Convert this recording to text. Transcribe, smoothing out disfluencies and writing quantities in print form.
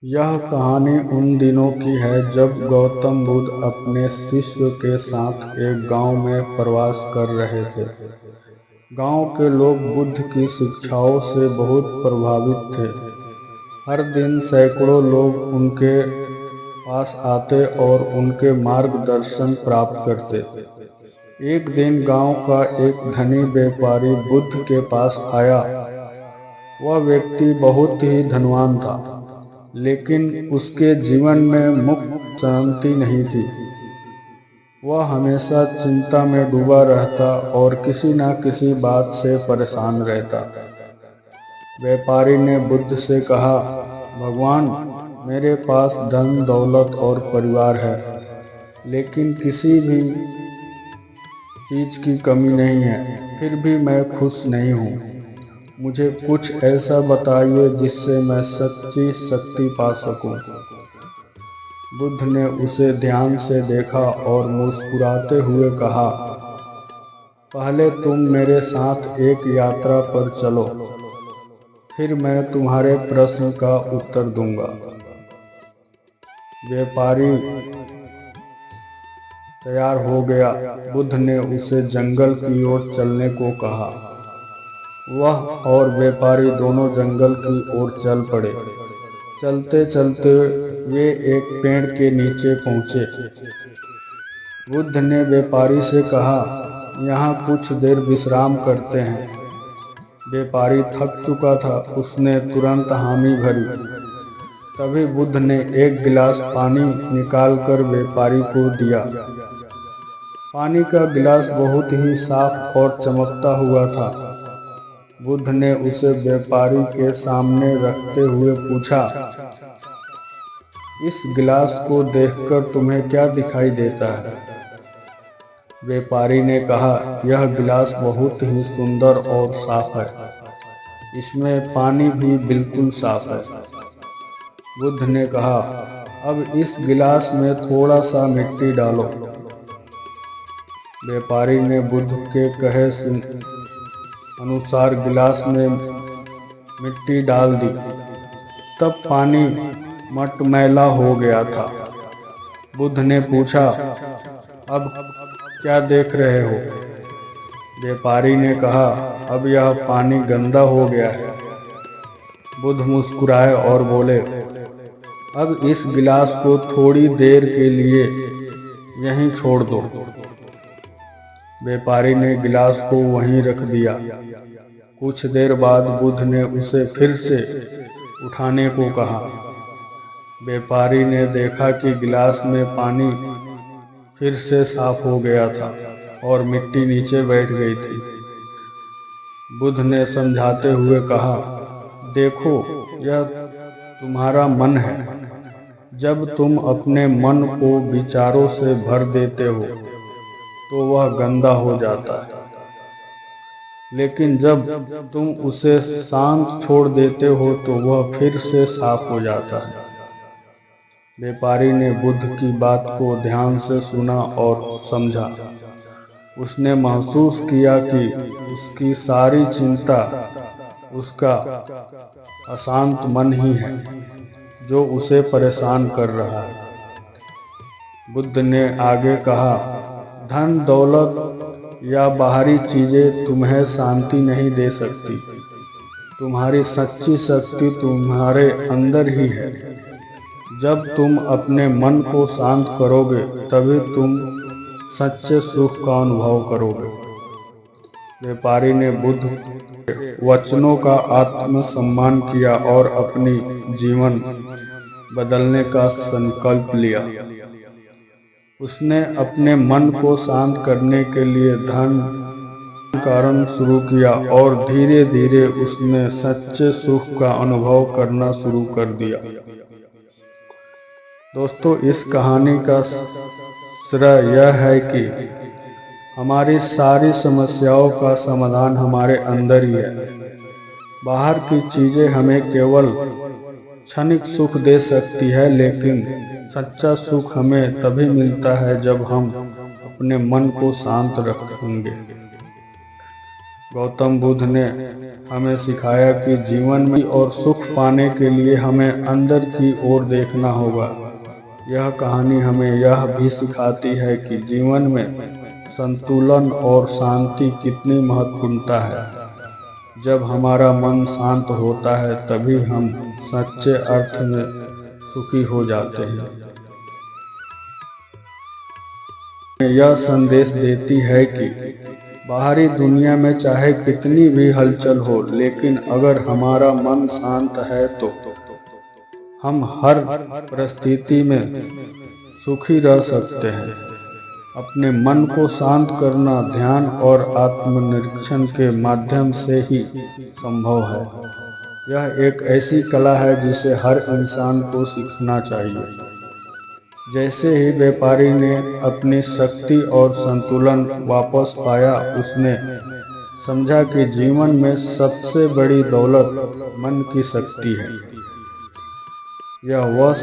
यह कहानी उन दिनों की है जब गौतम बुद्ध अपने शिष्य के साथ एक गांव में प्रवास कर रहे थे। गांव के लोग बुद्ध की शिक्षाओं से बहुत प्रभावित थे। हर दिन सैकड़ों लोग उनके पास आते और उनके मार्गदर्शन प्राप्त करते। एक दिन गांव का एक धनी व्यापारी बुद्ध के पास आया। वह व्यक्ति बहुत ही धनवान था, लेकिन उसके जीवन में मुक्त शांति नहीं थी। वह हमेशा चिंता में डूबा रहता और किसी न किसी बात से परेशान रहता। व्यापारी ने बुद्ध से कहा, भगवान, मेरे पास धन दौलत और परिवार है, लेकिन किसी भी चीज की कमी नहीं है, फिर भी मैं खुश नहीं हूँ। मुझे कुछ ऐसा बताइए जिससे मैं सच्ची शक्ति पा सकूं। बुद्ध ने उसे ध्यान से देखा और मुस्कुराते हुए कहा, पहले तुम मेरे साथ एक यात्रा पर चलो, फिर मैं तुम्हारे प्रश्न का उत्तर दूंगा। व्यापारी तैयार हो गया। बुद्ध ने उसे जंगल की ओर चलने को कहा। वह और व्यापारी दोनों जंगल की ओर चल पड़े। चलते चलते वे एक पेड़ के नीचे पहुंचे। बुद्ध ने व्यापारी से कहा, यहाँ कुछ देर विश्राम करते हैं। व्यापारी थक चुका था, उसने तुरंत हामी भरी। तभी बुद्ध ने एक गिलास पानी निकालकर व्यापारी को दिया। पानी का गिलास बहुत ही साफ और चमकता हुआ था। बुद्ध ने उसे व्यापारी के सामने रखते हुए पूछा, इस गिलास को देखकर तुम्हें क्या दिखाई देता है? व्यापारी ने कहा, यह गिलास बहुत ही सुंदर और साफ है। इसमें पानी भी बिल्कुल साफ है। बुद्ध ने कहा, अब इस गिलास में थोड़ा सा मिट्टी डालो। व्यापारी ने बुद्ध के कहे अनुसार गिलास में मिट्टी डाल दी। तब पानी मटमैला हो गया था। बुद्ध ने पूछा, अब क्या देख रहे हो? व्यापारी ने कहा, अब यह पानी गंदा हो गया है। बुद्ध मुस्कुराए और बोले, अब इस गिलास को थोड़ी देर के लिए यहीं छोड़ दो। व्यापारी ने गिलास को वहीं रख दिया। कुछ देर बाद बुद्ध ने उसे फिर से उठाने को कहा। व्यापारी ने देखा कि गिलास में पानी फिर से साफ हो गया था और मिट्टी नीचे बैठ गई थी। बुद्ध ने समझाते हुए कहा, देखो, यह तुम्हारा मन है। जब तुम अपने मन को विचारों से भर देते हो तो वह गंदा हो जाता है, लेकिन जब तुम उसे शांत छोड़ देते हो तो वह फिर से साफ हो जाता है। व्यापारी ने बुद्ध की बात को ध्यान से सुना और समझा। उसने महसूस किया कि उसकी सारी चिंता उसका अशांत मन ही है जो उसे परेशान कर रहा है। बुद्ध ने आगे कहा, धन दौलत या बाहरी चीजें तुम्हें शांति नहीं दे सकती। तुम्हारी सच्ची शक्ति तुम्हारे अंदर ही है। जब तुम अपने मन को शांत करोगे तभी तुम सच्चे सुख का अनुभव करोगे। व्यापारी ने बुद्ध के वचनों का आत्मसम्मान किया और अपनी जीवन बदलने का संकल्प लिया। उसने अपने मन को शांत करने के लिए ध्यान करना शुरू किया और धीरे धीरे उसने सच्चे सुख का अनुभव करना शुरू कर दिया। दोस्तों, इस कहानी का श्रेय यह है कि हमारी सारी समस्याओं का समाधान हमारे अंदर ही है। बाहर की चीजें हमें केवल क्षणिक सुख दे सकती है, लेकिन सच्चा सुख हमें तभी मिलता है जब हम अपने मन को शांत रखेंगे। गौतम बुद्ध ने हमें सिखाया कि जीवन में और सुख पाने के लिए हमें अंदर की ओर देखना होगा। यह कहानी हमें यह भी सिखाती है कि जीवन में संतुलन और शांति कितनी महत्वपूर्णता है। जब हमारा मन शांत होता है तभी हम सच्चे अर्थ में सुखी हो जाते हैं। यह संदेश देती है कि बाहरी दुनिया में चाहे कितनी भी हलचल हो, लेकिन अगर हमारा मन शांत है तो हम हर परिस्थिति में सुखी रह सकते हैं। अपने मन को शांत करना ध्यान और आत्मनिरीक्षण के माध्यम से ही संभव है। यह एक ऐसी कला है जिसे हर इंसान को सीखना चाहिए। जैसे ही व्यापारी ने अपनी शक्ति और संतुलन वापस पाया, उसने समझा कि जीवन में सबसे बड़ी दौलत मन की शक्ति है। यह वह